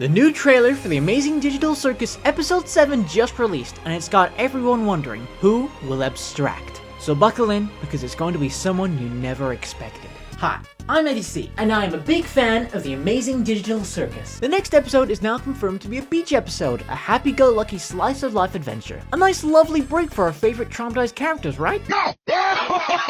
The new trailer for The Amazing Digital Circus Episode 7 just released, and it's got everyone wondering, who will abstract? So buckle in, because it's going to be someone you never expected. Hi, I'm Eddie C, and I am a big fan of The Amazing Digital Circus. The next episode is now confirmed to be a beach episode, a happy-go-lucky slice-of-life adventure. A nice lovely break for our favorite traumatized characters, right? No!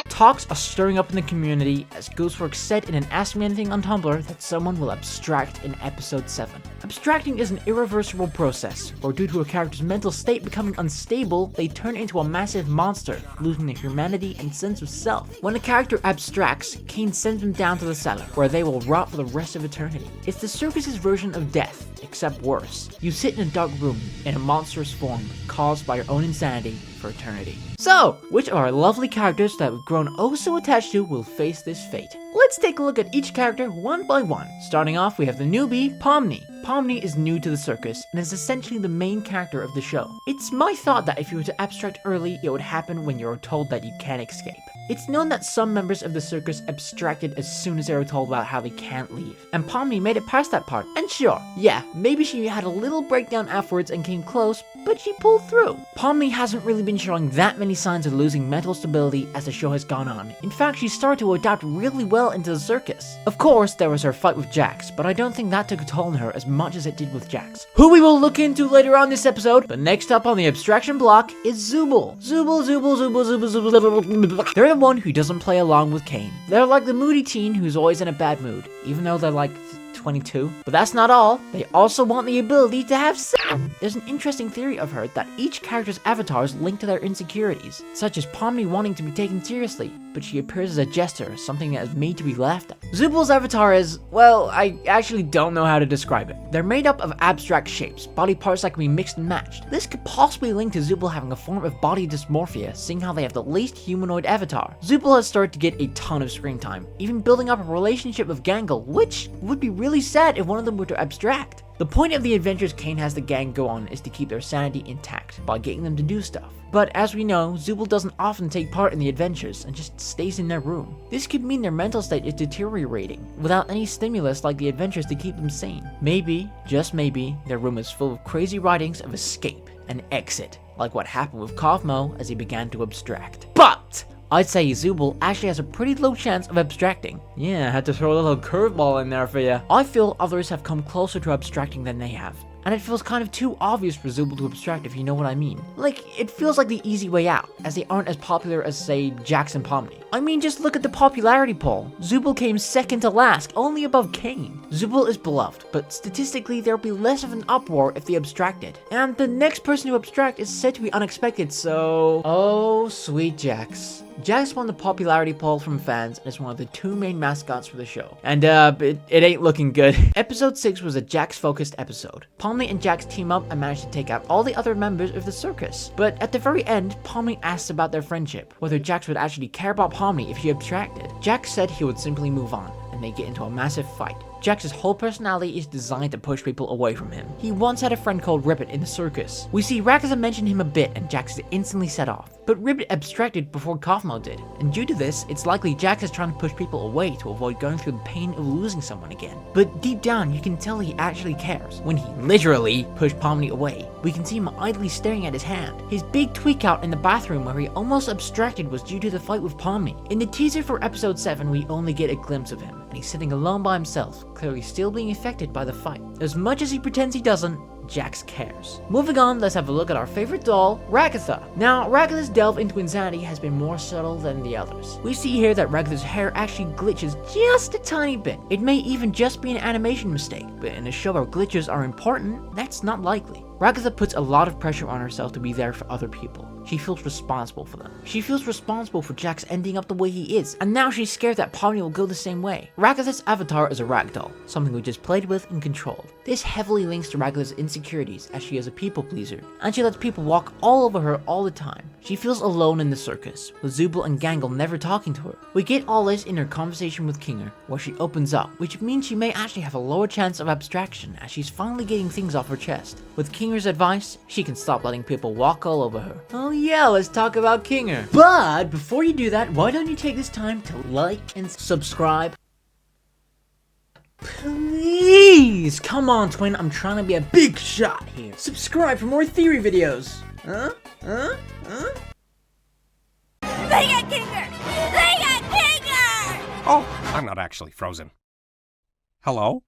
Talks are stirring up in the community as Ghostworks said in an Ask Me Anything on Tumblr that someone will abstract in episode 7. Abstracting is an irreversible process, where due to a character's mental state becoming unstable, they turn into a massive monster, losing their humanity and sense of self. When a character abstracts, Kane sends them down to the cellar, where they will rot for the rest of eternity. It's the circus's version of death, except worse. You sit in a dark room, in a monstrous form, caused by your own insanity, for eternity. So, which of our lovely characters that we've grown oh so attached to will face this fate? Let's take a look at each character one by one. Starting off, we have the newbie, Pomni. Pomni is new to the circus, and is essentially the main character of the show. It's my thought that if you were to abstract early, it would happen when you're told that you can't escape. It's known that some members of the circus abstracted as soon as they were told about how they can't leave, and Pomni made it past that part. And sure, yeah, maybe she had a little breakdown afterwards and came close, but she pulled through. Pomni hasn't really been showing that many signs of losing mental stability as the show has gone on. In fact, she started to adapt really well into the circus. Of course, there was her fight with Jax, but I don't think that took a toll on her as much as it did with Jax, who we will look into later on this episode. But next up on the abstraction block is Zooble. Zooble. They're the one who doesn't play along with Kane. They're like the moody teen who's always in a bad mood, even though they're like 22. But that's not all. They also want the ability to have sex. There's an interesting theory I've heard that each character's avatars link to their insecurities, such as Pomni wanting to be taken seriously, but she appears as a jester, something that is made to be laughed at. Zooble's avatar is, well, I actually don't know how to describe it. They're made up of abstract shapes, body parts that can be mixed and matched. This could possibly link to Zooble having a form of body dysmorphia, seeing how they have the least humanoid avatar. Zooble has started to get a ton of screen time, even building up a relationship with Gangle, which would be really sad if one of them were to abstract. The point of the adventures Kane has the gang go on is to keep their sanity intact by getting them to do stuff. But as we know, Zooble doesn't often take part in the adventures and just stays in their room. This could mean their mental state is deteriorating, without any stimulus like the adventures to keep them sane. Maybe, just maybe, their room is full of crazy writings of escape and exit, like what happened with Cosmo as he began to abstract. But I'd say Zooble actually has a pretty low chance of abstracting. Yeah, I had to throw a little curveball in there for you. I feel others have come closer to abstracting than they have. And it feels kind of too obvious for Zooble to abstract, if you know what I mean. Like, it feels like the easy way out, as they aren't as popular as, say, Jax and Pomni. I mean, just look at the popularity poll. Zooble came second to last, only above Kane. Zooble is beloved, but statistically there'll be less of an uproar if they abstracted. And the next person to abstract is said to be unexpected, so oh, sweet Jax. Jax won the popularity poll from fans and is one of the two main mascots for the show. And it ain't looking good. Episode 6 was a Jax-focused episode. Pomni and Jax team up and manage to take out all the other members of the circus. But at the very end, Pomni asks about their friendship, whether Jax would actually care about Pomni if she abstracted. Jax said he would simply move on, and they get into a massive fight. Jax's whole personality is designed to push people away from him. He once had a friend called Ribbit in the circus. We see Ragazza mention him a bit and Jax is instantly set off. But Ribbit abstracted before Cosmo did, and due to this, it's likely Jax is trying to push people away to avoid going through the pain of losing someone again. But deep down, you can tell he actually cares. When he literally pushed Pomni away, we can see him idly staring at his hand. His big tweak out in the bathroom where he almost abstracted was due to the fight with Pomni. In the teaser for episode 7, we only get a glimpse of him, and he's sitting alone by himself, clearly still being affected by the fight. As much as he pretends he doesn't, Jax cares. Moving on, let's have a look at our favorite doll, Ragazza. Now, Ragazza's delve into insanity has been more subtle than the others. We see here that Ragazza's hair actually glitches just a tiny bit. It may even just be an animation mistake, but in a show where glitches are important, that's not likely. Ragazza puts a lot of pressure on herself to be there for other people. She feels responsible for them. She feels responsible for Jax ending up the way he is, and now she's scared that Pomni will go the same way. Ragazza's avatar is a ragdoll, something we just played with and controlled. This heavily links to Ragazza's insecurities, as she is a people pleaser, and she lets people walk all over her all the time. She feels alone in the circus, with Zooble and Gangle never talking to her. We get all this in her conversation with Kinger, where she opens up, which means she may actually have a lower chance of abstraction, as she's finally getting things off her chest. With Kinger's advice, she can stop letting people walk all over her. Oh yeah, let's talk about Kinger. But before you do that, why don't you take this time to like and subscribe? Please. Jeez! Come on, twin, I'm trying to be a big shot here. Subscribe for more theory videos. Huh? They got Kinger! They got Kinger! Oh, I'm not actually frozen. Hello?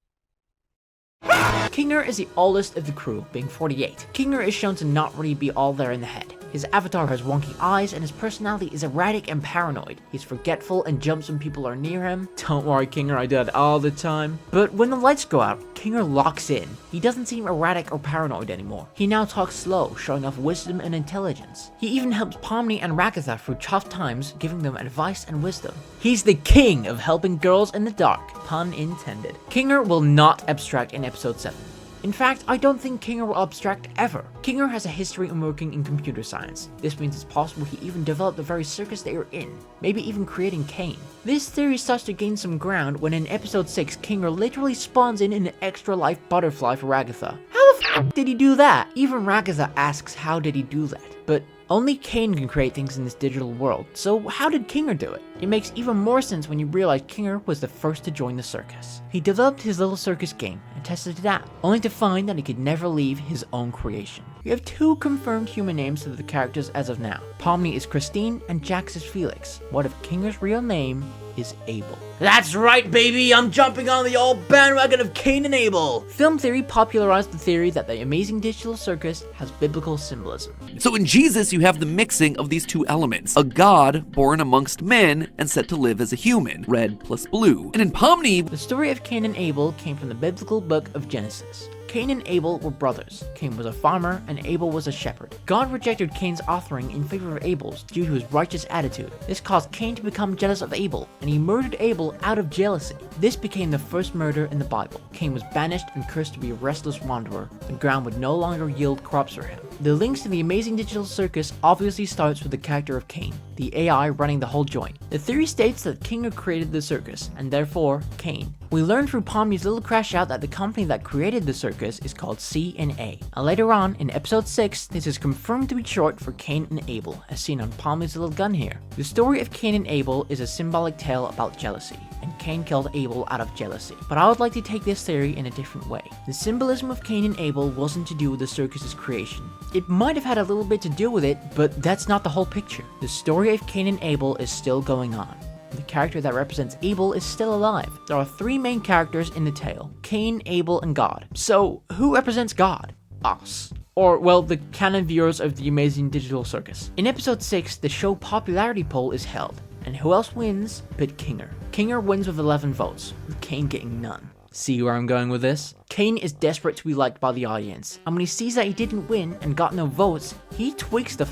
Kinger is the oldest of the crew, being 48. Kinger is shown to not really be all there in the head. His avatar has wonky eyes and his personality is erratic and paranoid. He's forgetful and jumps when people are near him. Don't worry, Kinger, I do that all the time. But when the lights go out, Kinger locks in. He doesn't seem erratic or paranoid anymore. He now talks slow, showing off wisdom and intelligence. He even helps Pomni and Ragatha through tough times, giving them advice and wisdom. He's the king of helping girls in the dark, pun intended. Kinger will not abstract in episode 7. In fact, I don't think Kinger will abstract ever. Kinger has a history of working in computer science. This means it's possible he even developed the very circus they are in, maybe even creating Kane. This theory starts to gain some ground when in episode 6, Kinger literally spawns in an extra life butterfly for Ragatha. How the f did he do that? Even Ragatha asks how did he do that, but only Kane can create things in this digital world, so how did Kinger do it? It makes even more sense when you realize Kinger was the first to join the circus. He developed his little circus game and tested it out, only to find that he could never leave his own creation. We have 2 confirmed human names for the characters as of now. Pomni is Christine and Jax is Felix. What if Kinger's real name is Abel? That's right, baby! I'm jumping on the old bandwagon of Cain and Abel! Film theory popularized the theory that the amazing digital circus has biblical symbolism. So in Jesus, you have the mixing of these 2 elements. A god born amongst men and set to live as a human, red plus blue. And in Pomni, the story of Cain and Abel came from the biblical book of Genesis. Cain and Abel were brothers. Cain was a farmer and Abel was a shepherd. God rejected Cain's offering in favor of Abel's due to his righteous attitude. This caused Cain to become jealous of Abel, and he murdered Abel out of jealousy. This became the first murder in the Bible. Cain was banished and cursed to be a restless wanderer. The ground would no longer yield crops for him. The links to the amazing digital circus obviously starts with the character of Cain, the AI running the whole joint. The theory states that Kinger created the circus, and therefore Cain. We learned through Pomni's little crash out that the company that created the circus is called C&A. And later on, in episode 6, this is confirmed to be short for Cain and Abel, as seen on Pomni's little gun here. The story of Cain and Abel is a symbolic tale about jealousy, and Cain killed Abel out of jealousy. But I would like to take this theory in a different way. The symbolism of Cain and Abel wasn't to do with the circus's creation. It might have had a little bit to do with it, but that's not the whole picture. The story of Cain and Abel is still going on. The character that represents Abel is still alive. There are 3 main characters in the tale: Cain, Abel, and God. So, who represents God? Us. Or, well, the canon viewers of the amazing digital circus. In episode 6, the show popularity poll is held. And who else wins but Kinger? Kinger wins with 11 votes, with Cain getting none. See where I'm going with this? Cain is desperate to be liked by the audience, and when he sees that he didn't win and got no votes, he tweaks the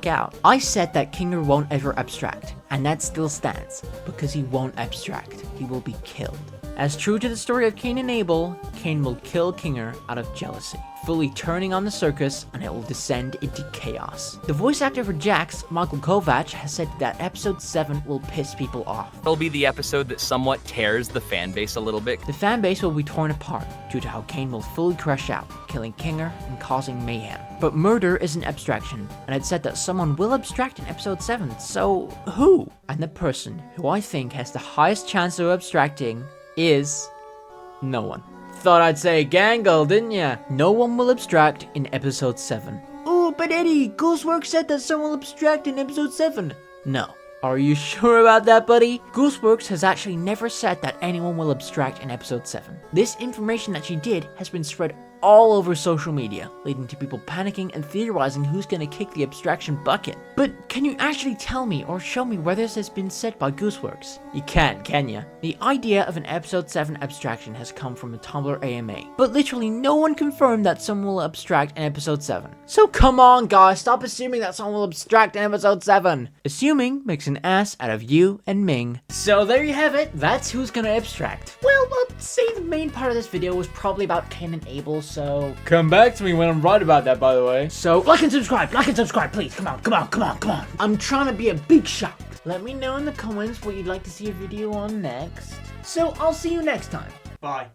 out. I said that Kinger won't ever abstract, and that still stands, because he won't abstract. He will be killed. As true to the story of Cain and Abel, Cain will kill Kinger out of jealousy, fully turning on the circus, and it will descend into chaos. The voice actor for Jax, Michael Kovac, has said that episode 7 will piss people off. It'll be the episode that somewhat tears the fan base a little bit. The fan base will be torn apart due to how Cain will fully crash out, killing Kinger and causing mayhem. But murder is an abstraction, and it's said that someone will abstract in episode 7, so who? And the person who I think has the highest chance of abstracting is no one. Thought I'd say Gangle, didn't ya? No one will abstract in episode 7. Oh, but Eddie, Ghostworks said that someone will abstract in episode 7. No. Are you sure about that, buddy? Ghostworks has actually never said that anyone will abstract in episode 7. This information that she did has been spread all over social media, leading to people panicking and theorizing who's gonna kick the abstraction bucket. But can you actually tell me or show me where this has been said by Gooseworks? You can't, can ya? The idea of an episode 7 abstraction has come from the Tumblr AMA, but literally no one confirmed that someone will abstract in episode 7. So come on guys, stop assuming that someone will abstract in episode 7. Assuming makes an ass out of you and Ming. So there you have it, that's who's gonna abstract. Well, I'd say the main part of this video was probably about Cain and Abel, so come back to me when I'm right about that, by the way. So like and subscribe, please. Come on. I'm trying to be a big shot. Let me know in the comments what you'd like to see a video on next. So I'll see you next time. Bye.